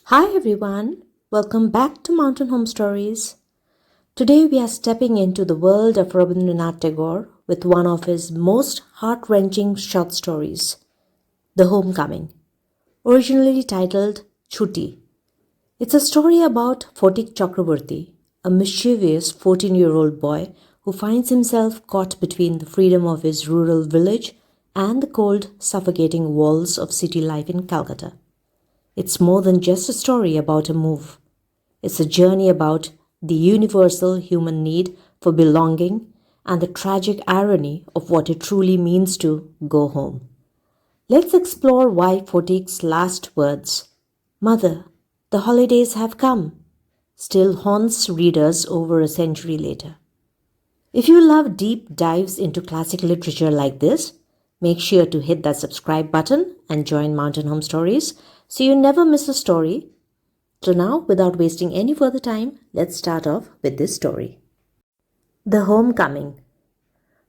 Hi everyone, welcome back to Mountain Home Stories. Today we are stepping into the world of Rabindranath Tagore with one of his most heart-wrenching short stories, The Homecoming, originally titled Chuti. It's a story about Photik Chakravarti, a mischievous 14-year-old boy who finds himself caught between the freedom of his rural village and the cold, suffocating walls of city life in Calcutta. It's more than just a story about a move. It's a journey about the universal human need for belonging and the tragic irony of what it truly means to go home. Let's explore why Photik's last words, "Mother, the holidays have come," still haunts readers over a century later. If you love deep dives into classic literature like this, make sure to hit that subscribe button and join Mountain Home Stories so you never miss a story. So now, without wasting any further time, let's start off with this story. The Homecoming.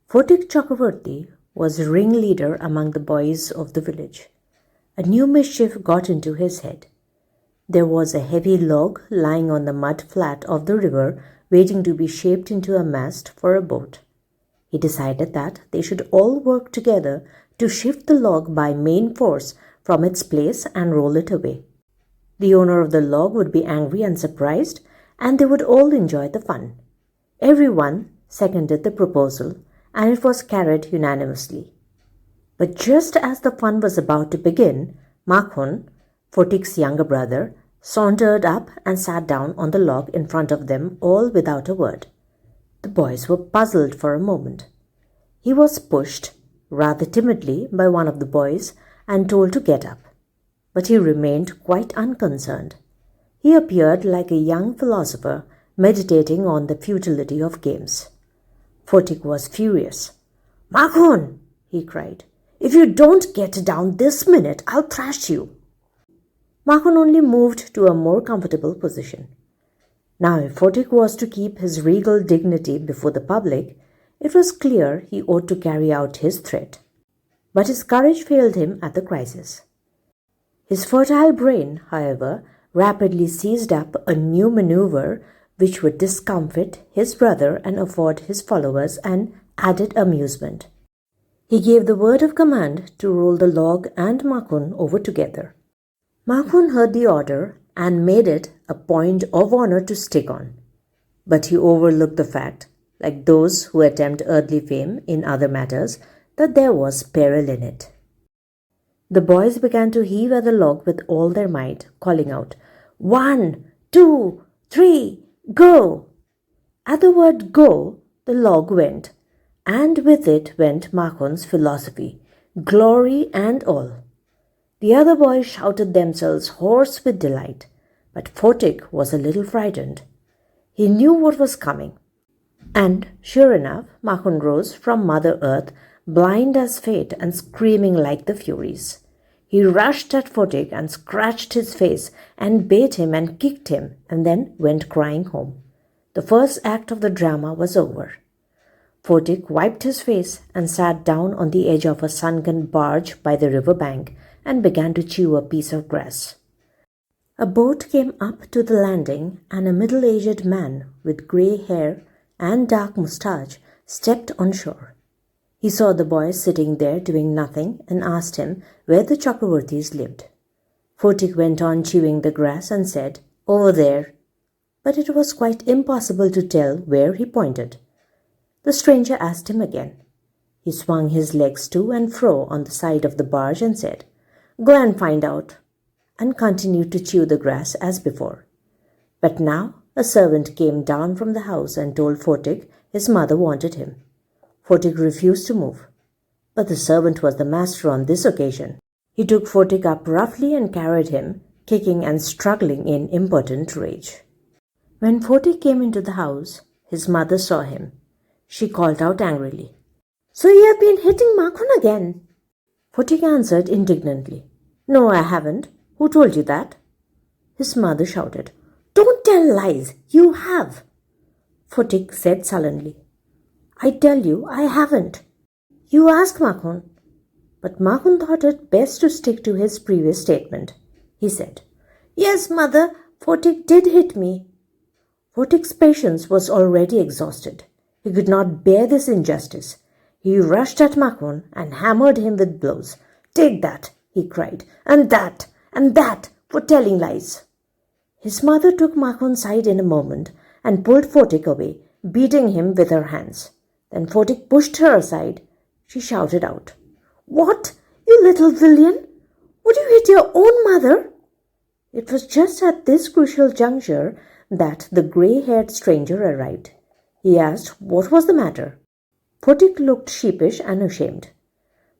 Photik Chakravarti was ringleader among the boys of the village. A new mischief got into his head. There was a heavy log lying on the mud flat of the river waiting to be shaped into a mast for a boat. He decided that they should all work together to shift the log by main force from its place and roll it away. The owner of the log would be angry and surprised, and they would all enjoy the fun. Everyone seconded the proposal, and it was carried unanimously. But just as the fun was about to begin, Makhon, Photik's younger brother, sauntered up and sat down on the log in front of them all without a word. The boys were puzzled for a moment. He was pushed, rather timidly, by one of the boys and told to get up. But he remained quite unconcerned. He appeared like a young philosopher meditating on the futility of games. Photik was furious. "Makhon!" he cried. "If you don't get down this minute, I'll thrash you." Makhon only moved to a more comfortable position. Now, if Photik was to keep his regal dignity before the public, it was clear he ought to carry out his threat. But his courage failed him at the crisis. His fertile brain, however, rapidly seized up a new maneuver which would discomfit his brother and afford his followers an added amusement. He gave the word of command to roll the log and Makhon over together. Makhon heard the order and made it a point of honor to stick on. But he overlooked the fact, like those who attempt earthly fame in other matters, that there was peril in it. The boys began to heave at the log with all their might, calling out, "1, 2, 3, go!" At the word "go," the log went, and with it went Makhon's philosophy, glory and all. The other boys shouted themselves hoarse with delight, but Photik was a little frightened. He knew what was coming. And sure enough, Makhon rose from Mother Earth, blind as fate and screaming like the Furies. He rushed at Photik and scratched his face and bait him and kicked him and then went crying home. The first act of the drama was over. Photik wiped his face and sat down on the edge of a sunken barge by the river bank and began to chew a piece of grass. A boat came up to the landing, and a middle-aged man with grey hair and dark moustache stepped on shore. He saw the boy sitting there doing nothing and asked him where the Chakravartis lived. Photik went on chewing the grass and said, "Over there." But it was quite impossible to tell where he pointed. The stranger asked him again. He swung his legs to and fro on the side of the barge and said, "Go and find out," and continued to chew the grass as before. But now a servant came down from the house and told Photik his mother wanted him. Photik refused to move. But the servant was the master on this occasion. He took Photik up roughly and carried him, kicking and struggling in impotent rage. When Photik came into the house, his mother saw him. She called out angrily, "So you have been hitting Makhon again?" Photik answered indignantly, "No, I haven't. Who told you that?" His mother shouted, "Don't tell lies. You have." Photik said sullenly, "I tell you, I haven't. You ask Makhon." But Makhon thought it best to stick to his previous statement. He said, Yes, mother, Photik did hit me. Photik's patience was already exhausted. He could not bear this injustice. He rushed at Makon and hammered him with blows. Take that, he cried, and that, for telling lies. His mother took Makon's side in a moment and pulled Photik away, beating him with her hands. Then Photik pushed her aside. She shouted out, What, you little villain? Would you hit your own mother? It was just at this crucial juncture that the grey-haired stranger arrived. He asked what was the matter. Photik looked sheepish and ashamed.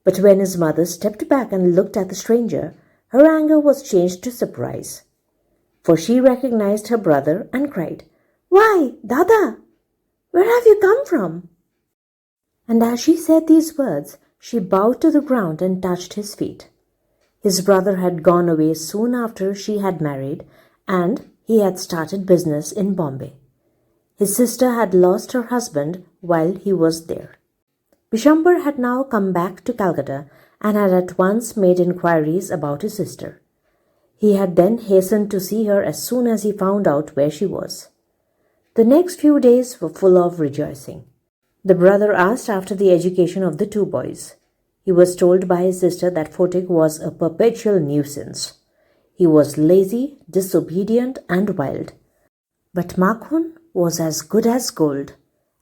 But when his mother stepped back and looked at the stranger, her anger was changed to surprise. For she recognized her brother and cried, Why, Dada, where have you come from? And as she said these words, she bowed to the ground and touched his feet. His brother had gone away soon after she had married, and he had started business in Bombay. His sister had lost her husband while he was there. Bishambar had now come back to Calcutta and had at once made inquiries about his sister. He had then hastened to see her as soon as he found out where she was. The next few days were full of rejoicing. The brother asked after the education of the two boys. He was told by his sister that Photik was a perpetual nuisance. He was lazy, disobedient, and wild. But Makhon was as good as gold,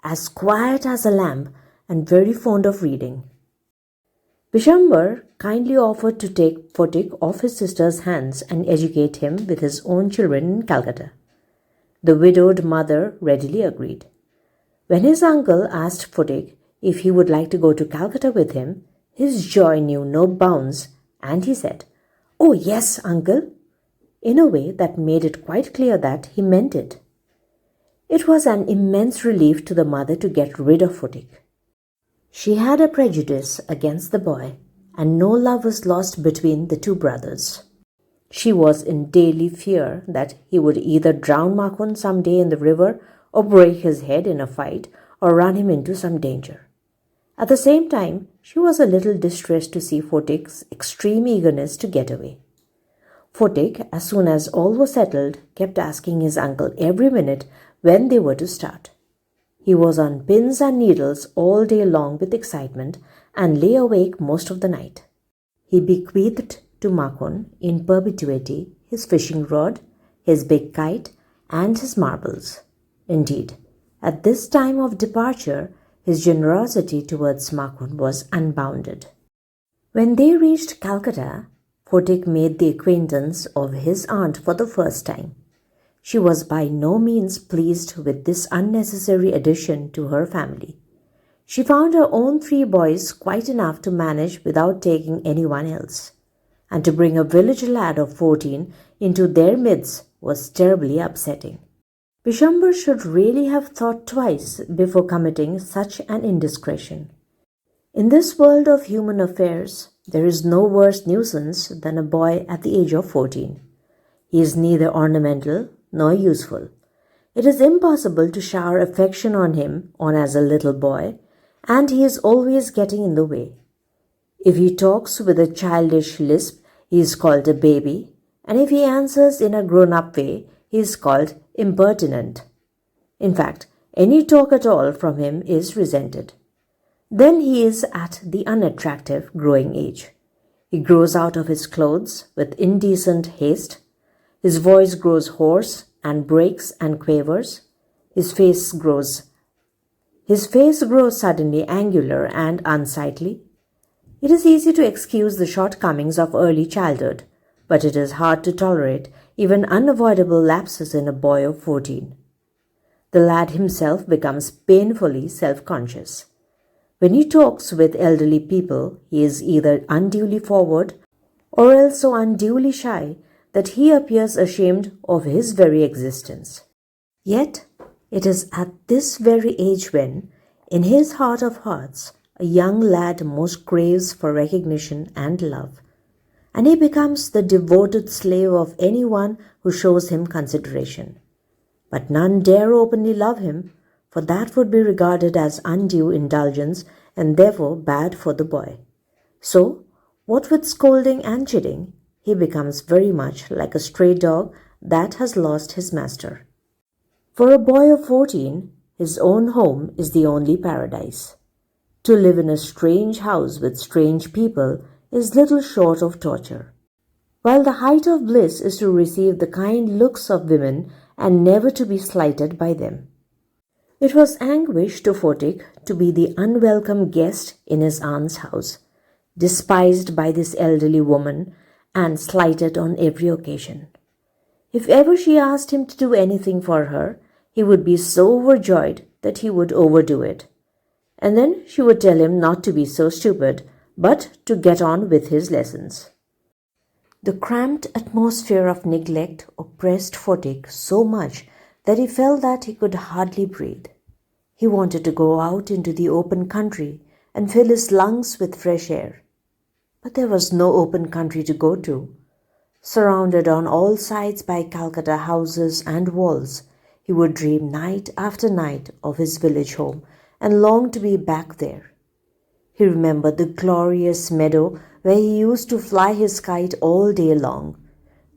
as quiet as a lamb, and very fond of reading. Bishambar kindly offered to take Photik off his sister's hands and educate him with his own children in Calcutta. The widowed mother readily agreed. When his uncle asked Photik if he would like to go to Calcutta with him, his joy knew no bounds, and he said, Oh yes, uncle, in a way that made it quite clear that he meant it. It was an immense relief to the mother to get rid of Photik. She had a prejudice against the boy, and no love was lost between the two brothers. She was in daily fear that he would either drown Makhon some day in the river, or break his head in a fight, or run him into some danger. At the same time, she was a little distressed to see Photik's extreme eagerness to get away. Photik, as soon as all was settled, kept asking his uncle every minute when they were to start. He was on pins and needles all day long with excitement and lay awake most of the night. He bequeathed to Makhon in perpetuity his fishing rod, his big kite, and his marbles. Indeed, at this time of departure, his generosity towards Makhon was unbounded. When they reached Calcutta, Photik made the acquaintance of his aunt for the first time. She was by no means pleased with this unnecessary addition to her family. She found her own 3 boys quite enough to manage without taking anyone else, and to bring a village lad of 14 into their midst was terribly upsetting. Bishambar should really have thought twice before committing such an indiscretion. In this world of human affairs, there is no worse nuisance than a boy at the age of 14. He is neither ornamental nor useful. It is impossible to shower affection on him as a little boy, and he is always getting in the way. If he talks with a childish lisp, he is called a baby, and if he answers in a grown-up way, he is called impertinent. In fact, any talk at all from him is resented. Then he is at the unattractive growing age. He grows out of his clothes with indecent haste. His voice grows hoarse and breaks and quavers. His face grows suddenly angular and unsightly. It is easy to excuse the shortcomings of early childhood, but it is hard to tolerate even unavoidable lapses in a boy of 14. The lad himself becomes painfully self-conscious. When he talks with elderly people, he is either unduly forward or else so unduly shy that he appears ashamed of his very existence. Yet, it is at this very age when, in his heart of hearts, a young lad most craves for recognition and love, and he becomes the devoted slave of anyone who shows him consideration. But none dare openly love him, for that would be regarded as undue indulgence and therefore bad for the boy. So, what with scolding and chiding, he becomes very much like a stray dog that has lost his master. For a boy of 14, his own home is the only paradise. To live in a strange house with strange people is little short of torture. While the height of bliss is to receive the kind looks of women and never to be slighted by them. It was anguish to Photik to be the unwelcome guest in his aunt's house, despised by this elderly woman and slighted on every occasion. If ever she asked him to do anything for her, he would be so overjoyed that he would overdo it. And then she would tell him not to be so stupid, but to get on with his lessons. The cramped atmosphere of neglect oppressed Photik so much that he felt that he could hardly breathe. He wanted to go out into the open country and fill his lungs with fresh air. But there was no open country to go to. Surrounded on all sides by Calcutta houses and walls, he would dream night after night of his village home and long to be back there. He remembered the glorious meadow where he used to fly his kite all day long,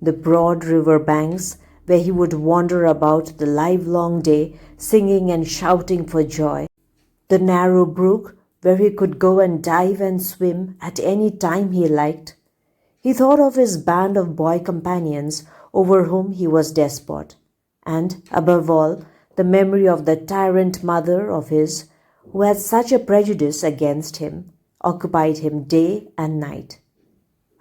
the broad river banks where he would wander about the livelong day singing and shouting for joy, the narrow brook where he could go and dive and swim at any time he liked. He thought of his band of boy companions over whom he was despot, and, above all, the memory of the tyrant mother of his, who had such a prejudice against him, occupied him day and night.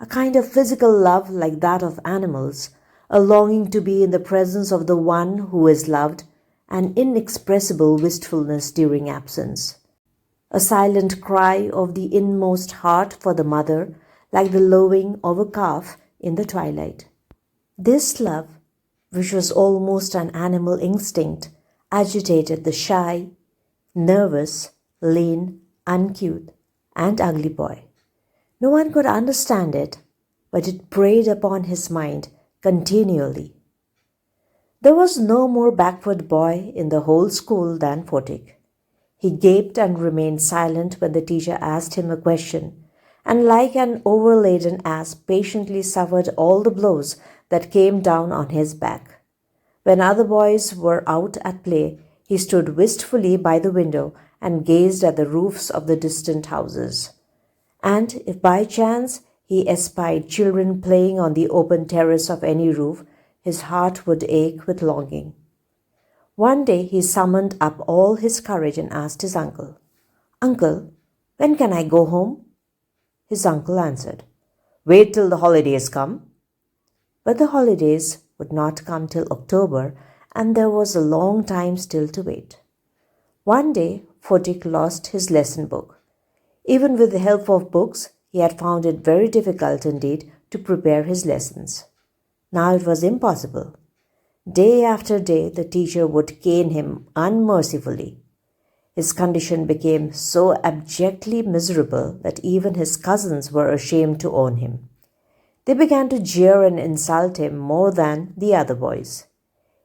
A kind of physical love like that of animals, a longing to be in the presence of the one who is loved, an inexpressible wistfulness during absence. A silent cry of the inmost heart for the mother, like the lowing of a calf in the twilight. This love, which was almost an animal instinct, agitated the shy, nervous, lean, uncouth, and ugly boy. No one could understand it, but it preyed upon his mind continually. There was no more backward boy in the whole school than Photik. He gaped and remained silent when the teacher asked him a question, and like an overladen ass patiently suffered all the blows that came down on his back. When other boys were out at play, he stood wistfully by the window and gazed at the roofs of the distant houses. And if by chance he espied children playing on the open terrace of any roof, his heart would ache with longing. One day he summoned up all his courage and asked his uncle, "Uncle, when can I go home?" His uncle answered, "Wait till the holidays come." But the holidays would not come till October, and there was a long time still to wait. One day Photik lost his lesson book. Even with the help of books, he had found it very difficult indeed to prepare his lessons. Now it was impossible. Day after day the teacher would cane him unmercifully. His condition became so abjectly miserable that even his cousins were ashamed to own him. They began to jeer and insult him more than the other boys.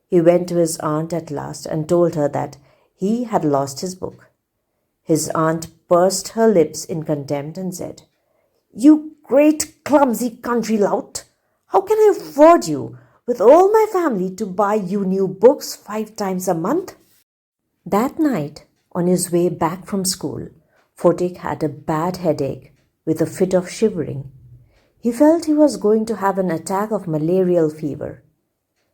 He went to his aunt at last and told her that he had lost his book. His aunt pursed her lips in contempt and said, "You great clumsy country lout! How can I afford you, with all my family, to buy you new books 5 times a month?" That night, on his way back from school, Photik had a bad headache with a fit of shivering. He felt he was going to have an attack of malarial fever.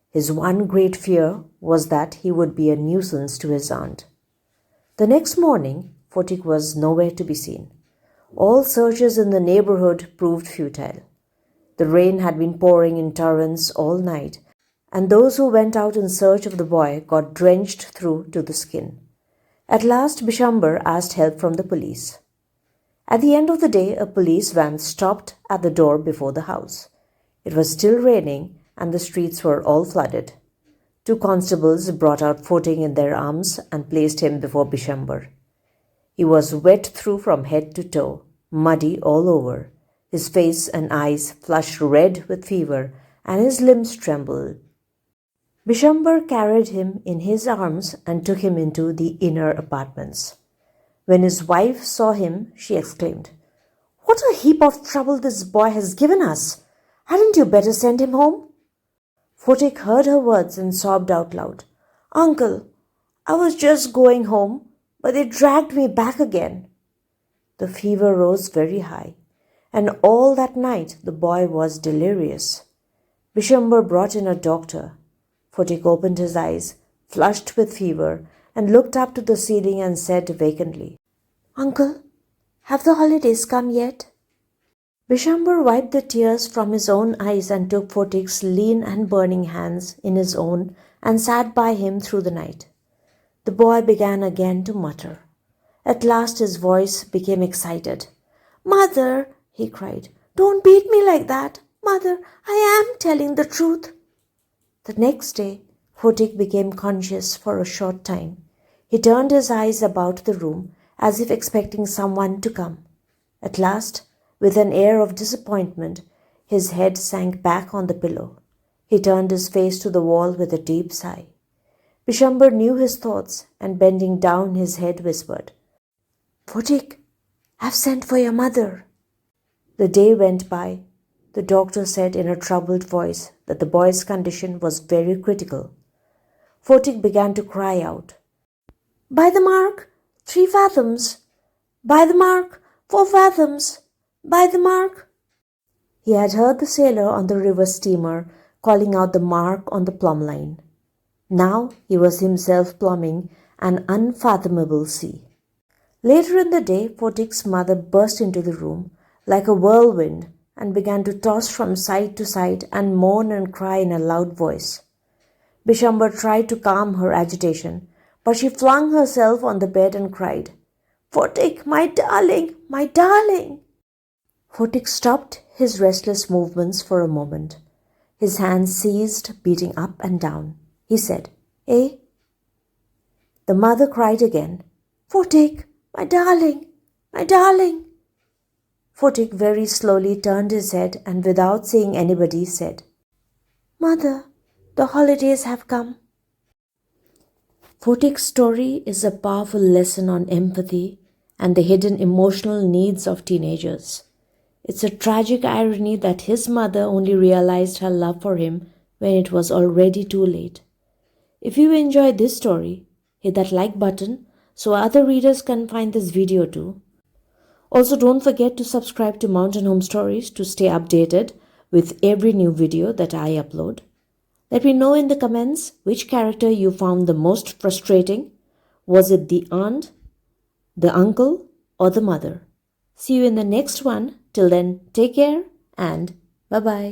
His one great fear was that he would be a nuisance to his aunt. The next morning, Photik was nowhere to be seen. All searches in the neighborhood proved futile. The rain had been pouring in torrents all night, and those who went out in search of the boy got drenched through to the skin. At last Bishamber asked help from the police. At the end of the day, a police van stopped at the door before the house. It was still raining, and the streets were all flooded. 2 constables brought out Photik in their arms and placed him before Bishamber. He was wet through from head to toe, muddy all over. His face and eyes flushed red with fever, and his limbs trembled. Bishamber carried him in his arms and took him into the inner apartments. When his wife saw him, she exclaimed, "What a heap of trouble this boy has given us! Hadn't you better send him home? Photik heard her words and sobbed out loud. Uncle, I was just going home, but they dragged me back again. The fever rose very high, and all that night the boy was delirious. Bishamber brought in a doctor. Photik opened his eyes, flushed with fever, and looked up to the ceiling and said vacantly, Uncle, have the holidays come yet? Bishamber wiped the tears from his own eyes and took Photik's lean and burning hands in his own and sat by him through the night. The boy began again to mutter. At last his voice became excited. Mother, he cried, don't beat me like that. Mother, I am telling the truth. The next day, Photik became conscious for a short time. He turned his eyes about the room as if expecting someone to come. At last, with an air of disappointment, his head sank back on the pillow. He turned his face to the wall with a deep sigh. Bishamber knew his thoughts and bending down his head whispered, Photik, I've sent for your mother. The day went by. The doctor said in a troubled voice that the boy's condition was very critical. Photik began to cry out, By the mark, 3 fathoms. By the mark, 4 fathoms. By the mark. He had heard the sailor on the river steamer calling out the mark on the plumb line. Now he was himself plumbing an unfathomable sea. Later in the day, Photik's mother burst into the room like a whirlwind and began to toss from side to side and moan and cry in a loud voice. Bishamber tried to calm her agitation, but she flung herself on the bed and cried, Photik, my darling, my darling. Photik stopped his restless movements for a moment. His hands ceased beating up and down. He said, Eh? The mother cried again, Photik, my darling, my darling. Photik very slowly turned his head and without seeing anybody said, Mother, the holidays have come. Photik's story is a powerful lesson on empathy and the hidden emotional needs of teenagers. It's a tragic irony that his mother only realized her love for him when it was already too late. If you enjoyed this story, hit that like button so other readers can find this video too. Also, don't forget to subscribe to Mountain Home Stories to stay updated with every new video that I upload. Let me know in the comments which character you found the most frustrating. Was it the aunt, the uncle, or the mother? See you in the next one. Till then, take care and bye-bye.